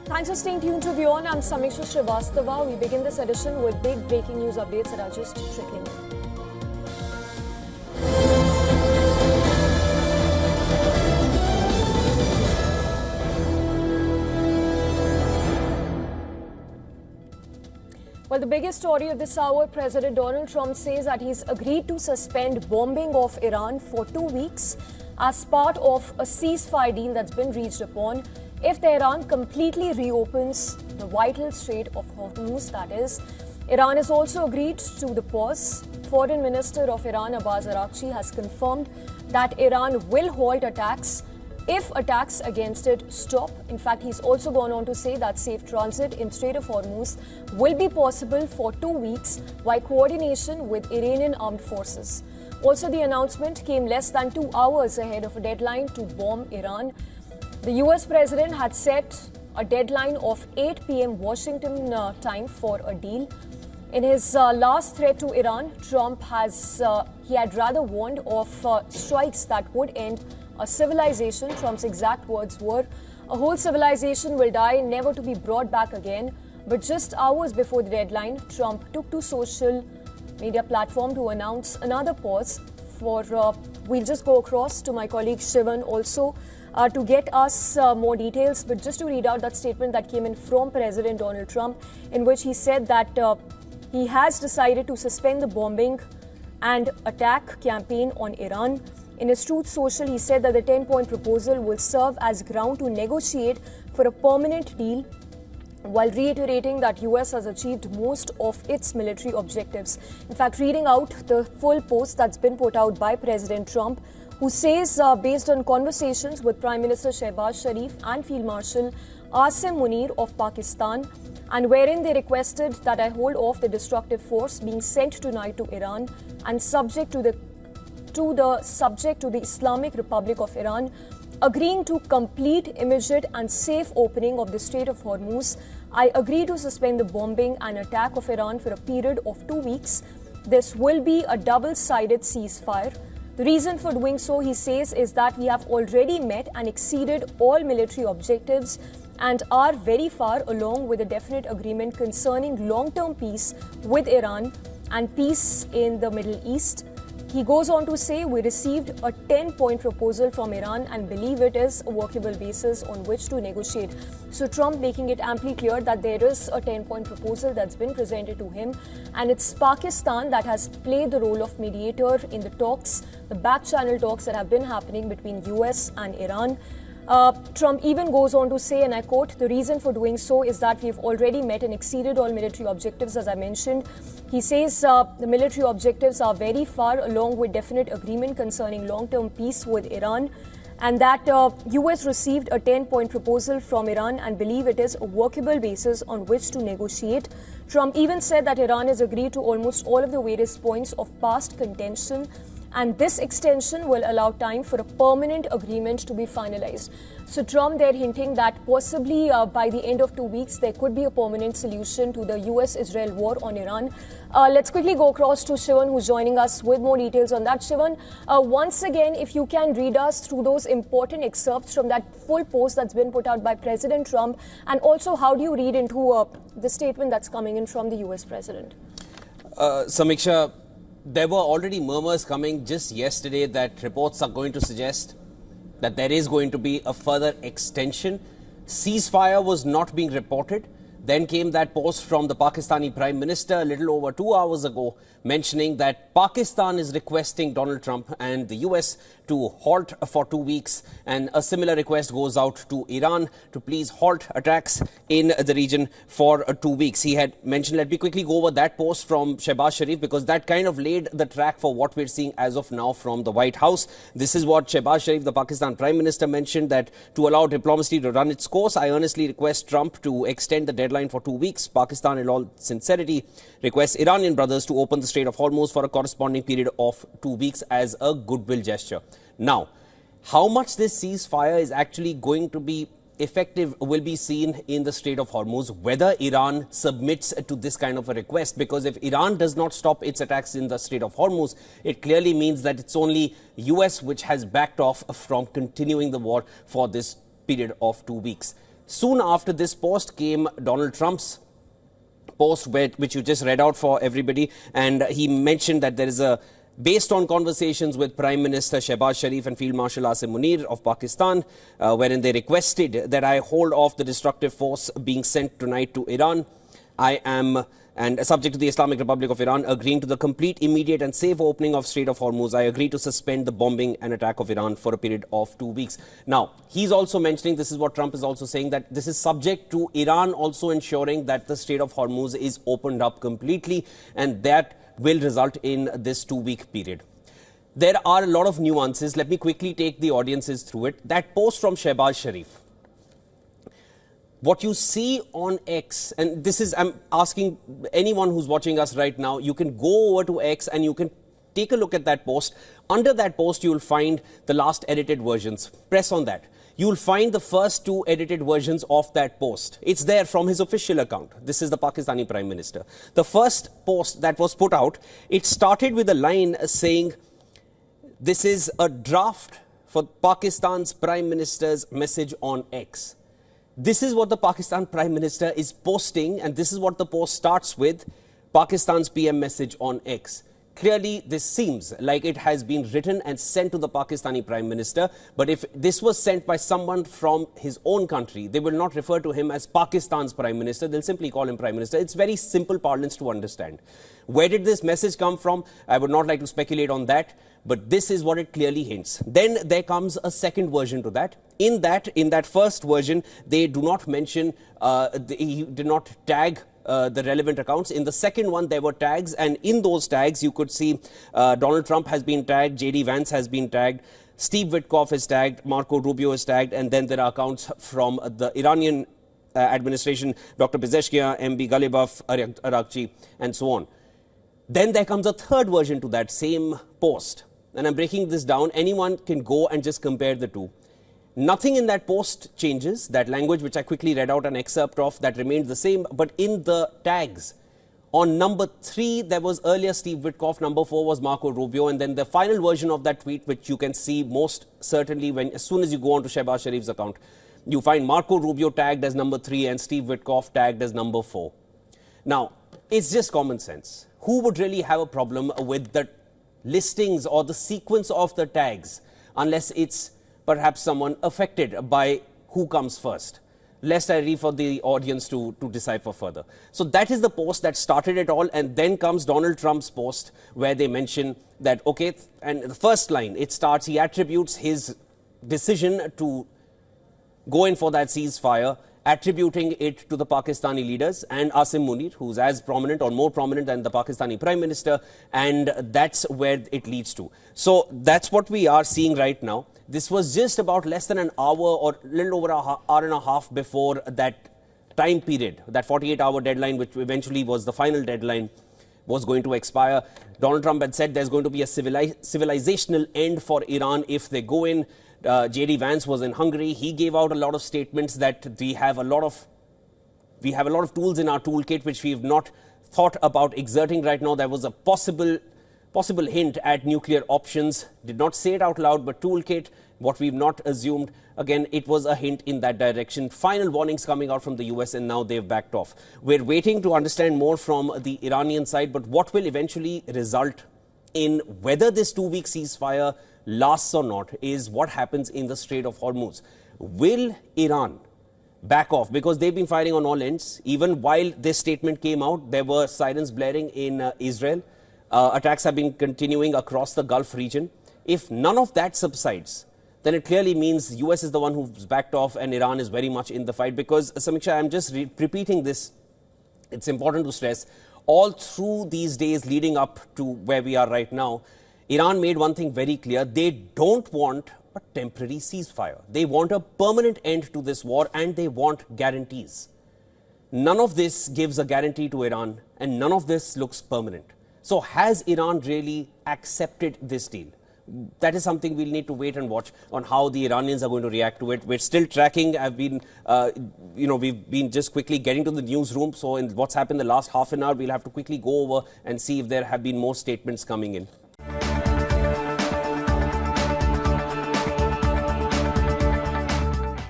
Thanks for staying tuned to WION. I'm Samiksha Srivastava. We begin this edition with big breaking news updates that are just trickling in. Well, the biggest story of this hour, President Donald Trump says that he's agreed to suspend bombing of Iran for 2 weeks as part of a ceasefire deal that's been reached upon if Tehran completely reopens the vital Strait of Hormuz, that is. Iran has also agreed to the pause. Foreign Minister of Iran, Abbas Araghchi, has confirmed that Iran will halt attacks if attacks against it stop. In fact, he's also gone on to say that safe transit in Strait of Hormuz will be possible for 2 weeks by coordination with Iranian armed forces. Also, the announcement came less than 2 hours ahead of a deadline to bomb Iran. The US president had set a deadline of 8 p.m. Washington time for a deal. In his last threat to Iran, Trump had rather warned of strikes that would end a civilization. Trump's exact words were, "A whole civilization will die, never to be brought back again." But just hours before the deadline, Trump took to social media platform to announce another pause. We'll just go across to my colleague Shivan also to get us more details. But just to read out that statement that came in from President Donald Trump, in which he said that he has decided to suspend the bombing and attack campaign on Iran. In his Truth Social, he said that the 10-point proposal will serve as ground to negotiate for a permanent deal, while reiterating that US has achieved most of its military objectives. In fact, reading out the full post that's been put out by President Trump, who says, based on conversations with Prime Minister Shehbaz Sharif and Field Marshal Asim Munir of Pakistan, and wherein they requested that I hold off the destructive force being sent tonight to Iran and subject to the Islamic Republic of Iran, agreeing to complete, immediate and safe opening of the Strait of Hormuz. I agree to suspend the bombing and attack of Iran for a period of 2 weeks. This will be a double-sided ceasefire. The reason for doing so, he says, is that we have already met and exceeded all military objectives and are very far along with a definite agreement concerning long-term peace with Iran and peace in the Middle East. He goes on to say, we received a 10-point proposal from Iran and believe it is a workable basis on which to negotiate. So Trump making it amply clear that there is a 10-point proposal that's been presented to him, and it's Pakistan that has played the role of mediator in the talks, the back-channel talks that have been happening between US and Iran. Trump even goes on to say, and I quote, the reason for doing so is that we've already met and exceeded all military objectives, as I mentioned. He says the military objectives are very far along with definite agreement concerning long-term peace with Iran, and that US received a 10-point proposal from Iran and believe it is a workable basis on which to negotiate. Trump even said that Iran has agreed to almost all of the various points of past contention, and this extension will allow time for a permanent agreement to be finalized. So Trump there hinting that possibly by the end of 2 weeks, there could be a permanent solution to the US-Israel war on Iran. Let's quickly go across to Shivan, who's joining us with more details on that. Shivan, once again, if you can read us through those important excerpts from that full post that's been put out by President Trump, and also how do you read into the statement that's coming in from the US president? Samiksha, there were already murmurs coming just yesterday that reports are going to suggest that there is going to be a further extension. Ceasefire was not being reported. Then came that post from the Pakistani Prime Minister a little over 2 hours ago, mentioning that Pakistan is requesting Donald Trump and the US to halt for 2 weeks. And a similar request goes out to Iran to please halt attacks in the region for 2 weeks. He had mentioned, let me quickly go over that post from Shehbaz Sharif, because that kind of laid the track for what we're seeing as of now from the White House. This is what Shehbaz Sharif, the Pakistan Prime Minister, mentioned, that to allow diplomacy to run its course, I earnestly request Trump to extend the deadline for 2 weeks. Pakistan, in all sincerity, requests Iranian brothers to open the Strait of Hormuz for a corresponding period of 2 weeks as a goodwill gesture. Now, how much this ceasefire is actually going to be effective will be seen in the Strait of Hormuz, whether Iran submits to this kind of a request. Because if Iran does not stop its attacks in the Strait of Hormuz, it clearly means that it's only US which has backed off from continuing the war for this period of 2 weeks. Soon after this post came Donald Trump's post, which you just read out for everybody, and he mentioned that there is based on conversations with Prime Minister Shehbaz Sharif and Field Marshal Asim Munir of Pakistan, wherein they requested that I hold off the destructive force being sent tonight to Iran. I am, and subject to the Islamic Republic of Iran agreeing to the complete, immediate and safe opening of Strait of Hormuz, I agree to suspend the bombing and attack of Iran for a period of 2 weeks. Now, he's also mentioning, this is what Trump is also saying, that this is subject to Iran also ensuring that the Strait of Hormuz is opened up completely, and that will result in this 2-week period. There are a lot of nuances. Let me quickly take the audiences through it. That post from Shehbaz Sharif, what you see on X, and this is, I'm asking anyone who's watching us right now, you can go over to X and you can take a look at that post. Under that post, you will find the last edited versions. Press on that. You will find the first 2 edited versions of that post. It's there from his official account. This is the Pakistani Prime Minister. The first post that was put out, it started with a line saying, this is a draft for Pakistan's Prime Minister's message on X. This is what the Pakistan Prime Minister is posting, and this is what the post starts with, Pakistan's PM message on X. Clearly, this seems like it has been written and sent to the Pakistani Prime Minister. But if this was sent by someone from his own country, they will not refer to him as Pakistan's Prime Minister. They'll simply call him Prime Minister. It's very simple parlance to understand. Where did this message come from? I would not like to speculate on that, but this is what it clearly hints. Then there comes a second version to that. In that first version, they do not mention, he did not tag the relevant accounts. In the second one, there were tags, and in those tags, you could see Donald Trump has been tagged, J.D. Vance has been tagged, Steve Witkoff is tagged, Marco Rubio is tagged, and then there are accounts from the Iranian administration, Dr. Pezeshkian, M.B. Ghalibaf, Arakchi, and so on. Then there comes a third version to that same post. And I'm breaking this down. Anyone can go and just compare the two. Nothing in that post changes. That language, which I quickly read out an excerpt of, that remained the same. But in the tags, on number 3, there was earlier Steve Witkoff. Number 4 was Marco Rubio. And then the final version of that tweet, which you can see most certainly as soon as you go on to Shehbaz Sharif's account, you find Marco Rubio tagged as number 3 and Steve Witkoff tagged as number 4. Now, it's just common sense. Who would really have a problem with the listings or the sequence of the tags unless it's perhaps someone affected by who comes first? Lest I read for the audience to decipher further. So that is the post that started it all, and then comes Donald Trump's post where they mention that, okay, and the first line, it starts, he attributes his decision to go in for that ceasefire, attributing it to the Pakistani leaders and Asim Munir, who's as prominent or more prominent than the Pakistani Prime Minister, and that's where it leads to. So that's what we are seeing right now. This was just about less than an hour or a little over an hour and a half before that time period, that 48-hour deadline, which eventually was the final deadline, was going to expire. Donald Trump had said there's going to be a civilizational end for Iran if they go in. J.D. Vance was in Hungary. He gave out a lot of statements that we have a lot of tools in our toolkit which we've not thought about exerting right now. There was a possible hint at nuclear options. Did not say it out loud, but toolkit, what we've not assumed. Again, it was a hint in that direction. Final warnings coming out from the US, and now they've backed off. We're waiting to understand more from the Iranian side, but what will eventually result in whether this 2-week ceasefire lasts or not is what happens in the Strait of Hormuz. Will Iran back off? Because they've been firing on all ends. Even while this statement came out, there were sirens blaring in Israel. Attacks have been continuing across the Gulf region. If none of that subsides, then it clearly means the US is the one who's backed off and Iran is very much in the fight. Because, Samiksha, I'm just repeating this. It's important to stress. All through these days leading up to where we are right now, Iran made one thing very clear. They don't want a temporary ceasefire. They want a permanent end to this war, and they want guarantees. None of this gives a guarantee to Iran, and none of this looks permanent. So has Iran really accepted this deal? That is something we'll need to wait and watch on how the Iranians are going to react to it. We're still tracking. We've been just quickly getting to the newsroom. So in what's happened the last half an hour, we'll have to quickly go over and see if there have been more statements coming in.